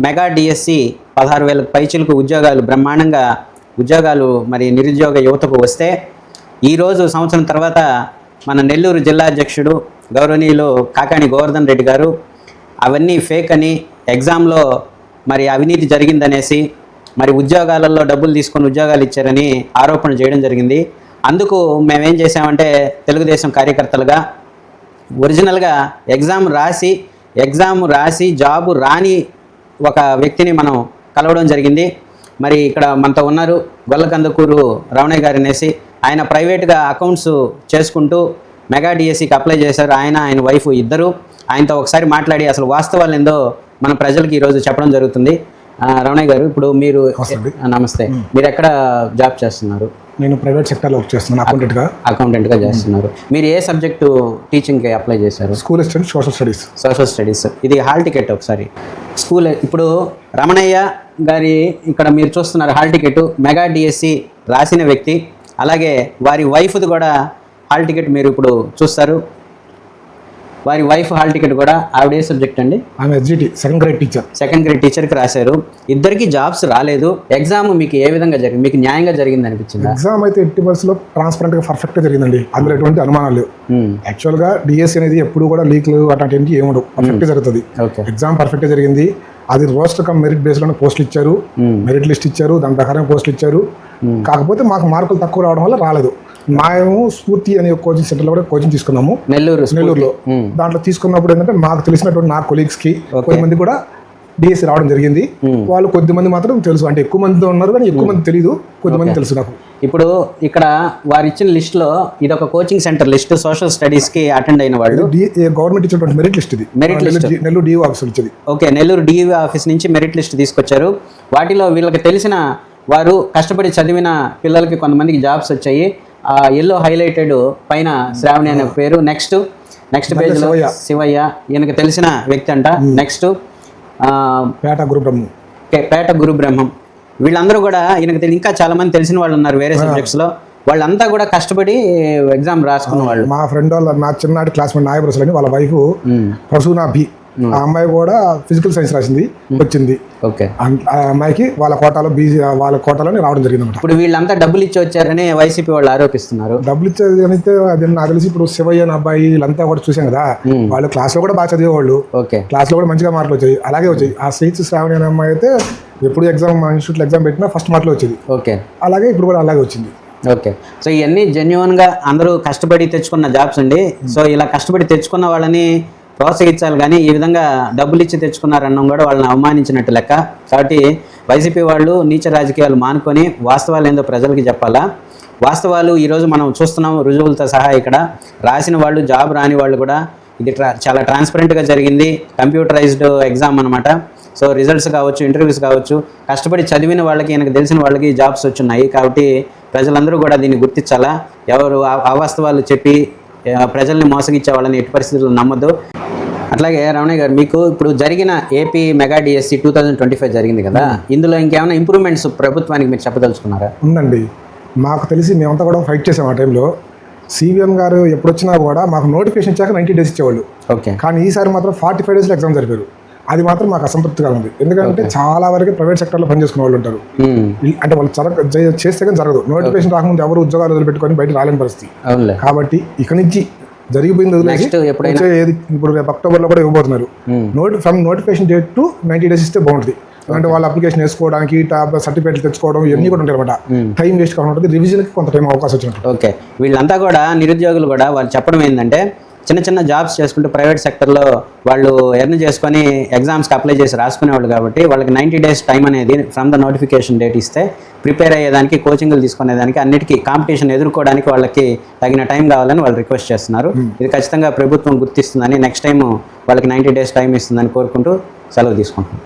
Mega DSC 16,000 పైచిలకు ఉద్యోగాలు బ్రహ్మాండంగా ఉద్యోగాలు మరి నిరుద్యోగ యువతకు వస్తే ఈరోజు సంవత్సరం తర్వాత మన నెల్లూరు జిల్లా అధ్యక్షుడు గౌరవనీయులు కాకాణి గోవర్ధన్ రెడ్డి గారు అవన్నీ ఫేక్ అని ఎగ్జామ్లో మరి అవినీతి జరిగిందనేసి మరి ఉద్యోగాలలో డబ్బులు తీసుకొని ఉద్యోగాలు ఇచ్చారని ఆరోపణలు చేయడం జరిగింది. అందుకు మేమేం చేసామంటే తెలుగుదేశం కార్యకర్తలుగా ఒరిజినల్గా ఎగ్జామ్ రాసి జాబు రాని ఒక వ్యక్తిని మనం కలవడం జరిగింది. మరి ఇక్కడ మనతో ఉన్నారు గొల్లకందుకూరు రమణయ్య గారు అనేసి. ఆయన ప్రైవేట్గా అకౌంట్స్ చేసుకుంటూ మెగా డిఎస్సికి అప్లై చేశారు. ఆయన వైఫ్ ఇద్దరు. ఆయనతో ఒకసారి మాట్లాడి అసలు వాస్తవాలు ఏందో మన ప్రజలకు ఈరోజు చెప్పడం జరుగుతుంది. రమణయ్య గారు, ఇప్పుడు మీరు నమస్తే, మీరు ఎక్కడ జాబ్ చేస్తున్నారు? నేను ప్రైవేట్ సెక్టర్లో వర్క్ చేస్తున్నాను, అకౌంటెంట్గా చేస్తున్నారు. మీరు ఏ సబ్జెక్టు టీచింగ్కి అప్లై చేశారు? School assistant social studies. ఇది హాల్ టికెట్. ఒకసారి స్కూల్ ఇప్పుడు రమణయ్య గారి ఇక్కడ మీరు చూస్తున్నారు హాల్ టికెట్, మెగా డిఎస్సి రాసిన వ్యక్తి, అలాగే వారి వైఫ్ది కూడా హాల్ టికెట్ మీరు ఇప్పుడు చూస్తారు. వారి వైఫ్ హాల్ టికెట్ కూడా. ఆవిడ ఏ సబ్జెక్ట్ అండి? ఆమె ఎస్జిటి సెకండ్ గ్రేడ్ టీచర్కి రాశారు. ఇద్దరికి జాబ్స్ రాలేదు. ఎగ్జామ్ మీకు ఏ విధంగా జరిగింది? మీకు న్యాయంగా జరిగింది అనిపించింది? ఎగ్జామ్ అయితే 80% ట్రాన్స్పరెంట్గా పర్ఫెక్ట్గా జరిగిందండి. అందులో ఎటువంటి అనుమానాలు లేవు. యాక్చువల్గా డిఎస్సి అనేది ఎప్పుడు కూడా లీక్లు అట్లాంటివి ఏముండవు, పర్ఫెక్ట్గా జరుగుతుంది. ఎగ్జామ్ పర్ఫెక్ట్గా జరిగింది. అది రోస్టర్ కమ్ మెరిట్ బేస్లోనే పోస్టులు ఇచ్చారు, మెరిట్ లిస్ట్ ఇచ్చారు, దాని ప్రకారం పోస్టులు ఇచ్చారు. కాకపోతే మాకు మార్కులు తక్కువ రావడం వల్ల రాలేదు. మేము స్ఫూర్తి అనే కోచింగ్ సెంటర్లో కూడా కోచింగ్ తీసుకున్నాము నెల్లూరులో. దాంట్లో తీసుకున్నప్పుడు ఏంటంటే మాకు తెలిసినటువంటి నా కొలీగ్స్కి కొంతమంది కూడా డిఎస్సి రావడం జరిగింది. వాళ్ళు కొద్దిమంది మాత్రం తెలుసు, అంటే ఎక్కువ మంది ఉన్నారు కానీ ఎక్కువ మంది తెలియదు, కొద్దిమంది తెలుసు నాకు. ఇప్పుడు ఇక్కడ వారు ఇచ్చిన లిస్టులో ఇది ఒక కోచింగ్ సెంటర్ లిస్ట్, సోషల్ స్టడీస్కి అటెండ్ అయిన వాళ్ళు గవర్నమెంట్ ఇచ్చినటువంటి మెరిట్ లిస్ట్. ఇది merit list Nellore DO office ఇచ్చింది. ఓకే, నెల్లూరు డిఓ ఆఫీస్ నుంచి మెరిట్ లిస్ట్ తీసుకొచ్చారు. వాటిలో వీళ్ళకి తెలిసిన వారు కష్టపడి చదివిన పిల్లలకి కొంతమందికి జాబ్స్ వచ్చాయి. ఎల్లో హైలైటెడ్ పైన శ్రావణి అనే పేరు. నెక్స్ట్ పేజ్లో శివయ్య, ఈయనకు తెలిసిన వ్యక్తి అంట. నెక్స్ట్ పేట గురు బ్రహ్మం. వీళ్ళందరూ కూడా ఈయనకు ఇంకా చాలా మంది తెలిసిన వాళ్ళు ఉన్నారు వేరే సబ్జెక్ట్స్లో. వాళ్ళంతా కూడా కష్టపడి ఎగ్జామ్ రాసుకున్న వాళ్ళు. మా ఫ్రెండ్ వాళ్ళ నా చిన్ననాటి క్లాస్మేట్ నాయబ్రస్ అని వాళ్ళ వైఫ్ ప్రసూనా బి, ఆ అమ్మాయి కూడా ఫిజికల్ సైన్స్ రాసింది, వచ్చింది. ఓకే, ఆ అమ్మాయికి వాళ్ళ కోటాలోనే రావడం జరిగింది. ఇప్పుడు వీళ్ళంతా డబ్బులు ఇచ్చి వచ్చారని వైసీపీ వాళ్ళు ఆరోపిస్తున్నారు. డబ్బులు ఇచ్చేది అయితే అది నాకు తెలిసి ఇప్పుడు శివయ్య అబ్బాయి వీళ్ళంతా కూడా చూసాం కదా, వాళ్ళు క్లాస్ లో కూడా బాగా చదివేవాళ్ళు, క్లాస్ లో కూడా మంచిగా మార్కులు వచ్చాయి, అలాగే వచ్చాయి. ఆ శ్రీచ్ శ్రావణి అనే అమ్మాయి అయితే ఎప్పుడు ఎగ్జామ్ ఇన్స్టిట్యూట్లో ఎగ్జామ్ పెట్టినా ఫస్ట్ మార్కులు వచ్చేది. ఓకే, అలాగే ఇప్పుడు కూడా అలాగే వచ్చింది. ఓకే, సో ఇవన్నీ జెన్యున్గా అందరూ కష్టపడి తెచ్చుకున్న జాబ్స్ అండి. సో ఇలా కష్టపడి తెచ్చుకున్న వాళ్ళని ప్రోత్సహించాలి, కానీ ఈ విధంగా డబ్బులు ఇచ్చి తెచ్చుకున్నారన్నం కూడా వాళ్ళని అవమానించినట్టు లెక్క. కాబట్టి వైసీపీ వాళ్ళు నీచ రాజకీయాలు మానుకొని వాస్తవాలు ఏందో ప్రజలకి చెప్పాలా. వాస్తవాలు ఈరోజు మనం చూస్తున్నాం రుజువులతో సహా. ఇక్కడ రాసిన వాళ్ళు, జాబ్ రాని వాళ్ళు కూడా ఇది చాలా ట్రాన్స్పరెంట్గా జరిగింది. కంప్యూటరైజ్డ్ ఎగ్జామ్ అనమాట. సో రిజల్ట్స్ కావచ్చు, ఇంటర్వ్యూస్ కావచ్చు, కష్టపడి చదివిన వాళ్ళకి, ఈయనకు తెలిసిన వాళ్ళకి జాబ్స్ వచ్చున్నాయి. కాబట్టి ప్రజలందరూ కూడా దీన్ని గుర్తించాలా. ఎవరు అవాస్తవాలు చెప్పి ప్రజల్ని మోసగించే వాళ్ళని ఎట్టి పరిస్థితుల్లో నమ్మద్దు. అట్లాగే రమణయ్య గారు, మీకు ఇప్పుడు జరిగిన ఏపీ మెగా డిఎస్సి 2025 జరిగింది కదా, ఇందులో ఇంకేమైనా ఇంప్రూవ్మెంట్స్ ప్రభుత్వానికి మీరు చెప్పదలుచుకున్నారా? ఉందండి. మాకు తెలిసి మేమంతా కూడా ఫైట్ చేసాం ఆ టైంలో. సివిఎం గారు ఎప్పుడు వచ్చినా కూడా మాకు నోటిఫికేషన్ ఇచ్చాక 90 days ఇచ్చేవాళ్ళు. ఓకే, కానీ ఈసారి మాత్రం 45 daysలో ఎగ్జామ్ జరిపారు. అది మాత్రం మాకు అసంతృప్తిగా ఉంది. ఎందుకంటే చాలా వరకు ప్రైవేట్ సెక్టర్లో పనిచేసుకునే వాళ్ళు ఉంటారు. అంటే వాళ్ళు చేస్తే కానీ జరగదు. నోటిఫికేషన్ రాకముందు ఎవరు ఉద్యోగాలు వదిలిపెట్టుకొని బయట రాలేని పరిస్థితి. కాబట్టి ఇక నుంచి జరిగిపోయింది ఇప్పుడు రేపు అక్టోబర్లో కూడా ఇవ్వబోతున్నారు. From notification date to 90 days ఇస్తే బాగుంటుంది. అంటే వాళ్ళ అప్లికేషన్ వేసుకోవడానికి, సర్టిఫికేట్లు తెచ్చుకోవడం ఇవన్నీ కూడా ఉంటాయి అనమాట. టైం వేస్ట్ కాకుండా ఉంటుంది, రివిజన్కి కొంత టైం అవకాశం వచ్చినట్టు. ఓకే, వీళ్ళంతా కూడా నిరుద్యోగులు కూడా వాళ్ళు చెప్పడం ఏంటంటే చిన్న చిన్న జాబ్స్ చేసుకుంటూ ప్రైవేట్ సెక్టర్లో వాళ్ళు ఎర్న్ చేసుకొని ఎగ్జామ్స్కి అప్లై చేసి రాసుకునేవాళ్ళు. కాబట్టి వాళ్ళకి 90 days టైం అనేది ఫ్రమ్ ద నోటిఫికేషన్ డేట్ ఇస్తే ప్రిపేర్ అయ్యేదానికి, కోచింగ్లు తీసుకునేదానికి, అన్నిటికీ కాంపిటీషన్ ఎదుర్కోవడానికి వాళ్ళకి తగిన టైం కావాలని వాళ్ళు రిక్వెస్ట్ చేస్తున్నారు. ఇది ఖచ్చితంగా ప్రభుత్వం గుర్తిస్తుందని, నెక్స్ట్ టైం వాళ్ళకి 90 days టైం ఇస్తుందని కోరుకుంటూ సెలవు తీసుకుంటున్నాం.